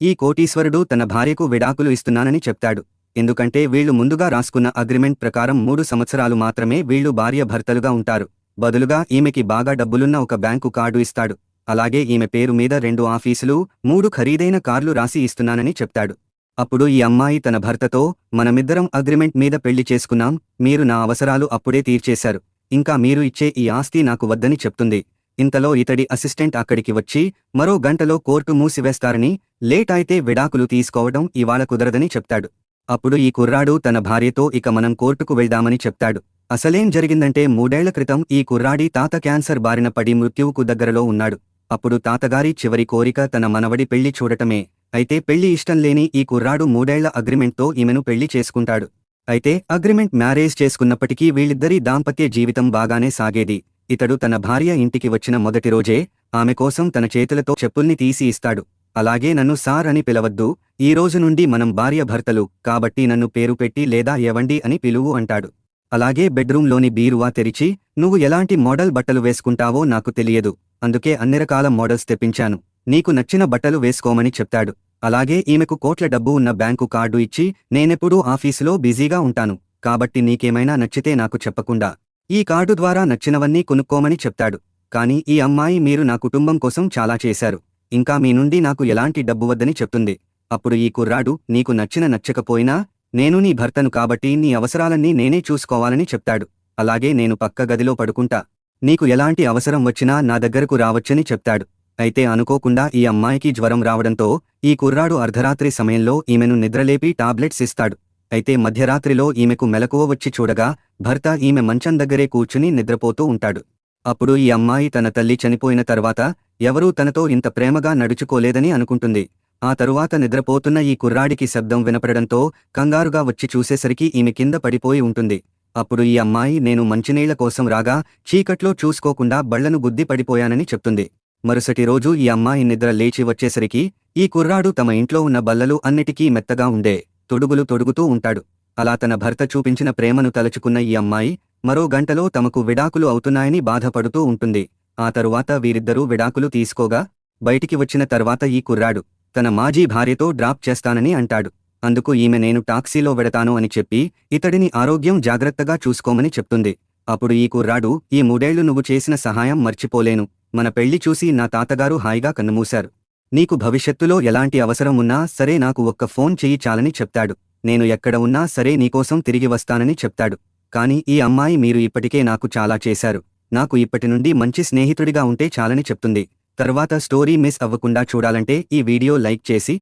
ఈ కోటీశ్వరుడు తన భార్యకు విడాకులు ఇస్తున్నానని చెప్తాడు. ఎందుకంటే వీళ్లు ముందుగా రాసుకున్న అగ్రిమెంట్ ప్రకారం 3 సంవత్సరాలు మాత్రమే వీళ్లు భార్యాభర్తలుగా ఉంటారు. బదులుగా ఈమెకి బాగా డబ్బులున్న ఒక బ్యాంకు కార్డు ఇస్తాడు. అలాగే ఈమె పేరు మీద 2 ఆఫీసులు, 3 ఖరీదైన కార్లు రాసి ఇస్తున్నానని చెప్తాడు. అప్పుడు ఈ అమ్మాయి తన భర్తతో, మనమిద్దరం అగ్రిమెంట్ మీద పెళ్లి చేసుకున్నాం, మీరు నా అవసరాలు అప్పుడే తీర్చేశారు, ఇంకా మీరు ఇచ్చే ఈ ఆస్తి నాకు వద్దని చెప్తుంది. ఇంతలో ఇతడి అసిస్టెంట్ అక్కడికి వచ్చి, మరో గంటలో కోర్టు మూసివేస్తారని, లేట్ అయితే విడాకులు తీసుకోవడం ఇవాళ కుదరదని చెప్తాడు. అప్పుడు ఈ కుర్రాడు తన భార్యతో ఇక మనం కోర్టుకు వెళ్దామని చెప్తాడు. అసలేం జరిగిందంటే 3 ఏళ్ల క్రితం ఈ కుర్రాడి తాత క్యాన్సర్ బారిన పడి మృత్యువుకు దగ్గరలో ఉన్నాడు. అప్పుడు తాతగారి చివరి కోరిక తన మనవడి పెళ్లి చూడటమే. అయితే పెళ్లి ఇష్టం లేని ఈ కుర్రాడు 3 ఏళ్ల అగ్రిమెంట్తో ఈమెను పెళ్లి చేసుకుంటాడు. అయితే అగ్రిమెంట్ మ్యారేజ్ చేసుకున్నప్పటికీ వీళ్ళిద్దరి దాంపత్య జీవితం బాగానే సాగేది. ఇతడు తన భార్య ఇంటికి వచ్చిన మొదటి రోజే ఆమె కోసం తన చేతులతో చెప్పుల్ని తీసి ఇస్తాడు. అలాగే నన్ను సార్ అని పిలవద్దు, ఈ రోజు నుండి మనం భార్యాభర్తలు కాబట్టి నన్ను పేరు పెట్టి లేదా ఏవండి అని పిలువు అంటాడు. అలాగే బెడ్రూంలోని బీరువా తెరిచి, నువ్వు ఎలాంటి మోడల్ బట్టలు వేసుకుంటావో నాకు తెలియదు, అందుకే అన్ని రకాల మోడల్స్ తెప్పించాను, నీకు నచ్చిన బట్టలు వేసుకోమని చెప్తాడు. అలాగే ఈమెకు కోట్ల డబ్బు ఉన్న బ్యాంకు కార్డు ఇచ్చి, నేనెప్పుడూ ఆఫీసులో బిజీగా ఉంటాను, కాబట్టి నీకేమైనా నచ్చితే నాకు చెప్పకుండా ఈ కార్డు ద్వారా నచ్చినవన్నీ కొనుక్కోమని చెప్తాడు. కానీ ఈ అమ్మాయి, మీరు నా కుటుంబం కోసం చాలా చేశారు, ఇంకా మీ నుండి నాకు ఎలాంటి డబ్బు వద్దని చెప్తుంది. అప్పుడు ఈ కుర్రాడు, నీకు నచ్చకపోయినా నేను నీ భర్తను కాబట్టి నీ అవసరాలన్నీ నేనే చూసుకోవాలని చెప్తాడు. అలాగే నేను పక్క గదిలో పడుకుంటా, నీకు ఎలాంటి అవసరం వచ్చినా నా దగ్గరకు రావచ్చని చెప్తాడు. అయితే అనుకోకుండా ఈ అమ్మాయికి జ్వరం రావడంతో ఈ కుర్రాడు అర్ధరాత్రి సమయంలో ఈమెను నిద్రలేపి టాబ్లెట్స్ ఇస్తాడు. అయితే మధ్యరాత్రిలో ఈమెకు మెలకువ వచ్చి చూడగా భర్త ఈమె మంచం దగ్గరే కూర్చుని నిద్రపోతూ ఉంటాడు. అప్పుడు ఈ అమ్మాయి తన తల్లి చనిపోయిన తర్వాత ఎవరూ తనతో ఇంత ప్రేమగా నడుచుకోలేదని అనుకుంటుంది. ఆ తరువాత నిద్రపోతున్న ఈ కుర్రాడికి శబ్దం వినపడడంతో కంగారుగా వచ్చి చూసేసరికి ఈమె కింద పడిపోయి ఉంటుంది. అప్పుడు ఈ అమ్మాయి, నేను మంచినీళ్ల కోసం రాగా చీకట్లో చూసుకోకుండా బళ్లను గుద్ది పడిపోయానని చెప్తుంది. మరుసటి రోజు ఈ అమ్మాయి నిద్ర లేచి వచ్చేసరికి ఈ కుర్రాడు తమ ఇంట్లో ఉన్న బల్లలు అన్నిటికీ మెత్తగా ఉండే తొడుగులు తొడుగుతూ ఉంటాడు. అలా తన భర్త చూపించిన ప్రేమను తలుచుకున్న ఈ అమ్మాయి మరో గంటలో తమకు విడాకులు అవుతున్నాయని బాధపడుతూ ఉంటుంది. ఆ తరువాత వీరిద్దరూ విడాకులు తీసుకోగా బయటికి వచ్చిన తర్వాత ఈ కుర్రాడు తన మాజీ భార్యతో డ్రాప్ చేస్తానని అంటాడు. అందుకు ఈమె, నేను టాక్సీలో వెడతాను అని చెప్పి ఇతడిని ఆరోగ్యం జాగ్రత్తగా చూసుకోమని చెప్తుంది. అప్పుడు ఈ కుర్రాడు, ఈ 3 ఏళ్లు నువ్వు చేసిన సహాయం మర్చిపోలేను, మన పెళ్లి చూసి నా తాతగారు హాయిగా కన్నుమూశారు, నీకు భవిష్యత్తులో ఎలాంటి అవసరం ఉన్నా సరే నాకు ఒక్క ఫోన్ చెయ్యి చాలని చెప్తాడు, నేను ఎక్కడ ఉన్నా సరే నీకోసం తిరిగి వస్తానని చెప్తాడు. కాని ఈ అమ్మాయి, మీరు ఇప్పటికే నాకు చాలా చేశారు, నాకు ఇప్పటి నుండి మంచి స్నేహితుడిగా ఉంటే చాలని చెప్తుంది. తర్వాత స్టోరీ మిస్ అవ్వకుండా చూడాలంటే ఈ వీడియో లైక్ చేసి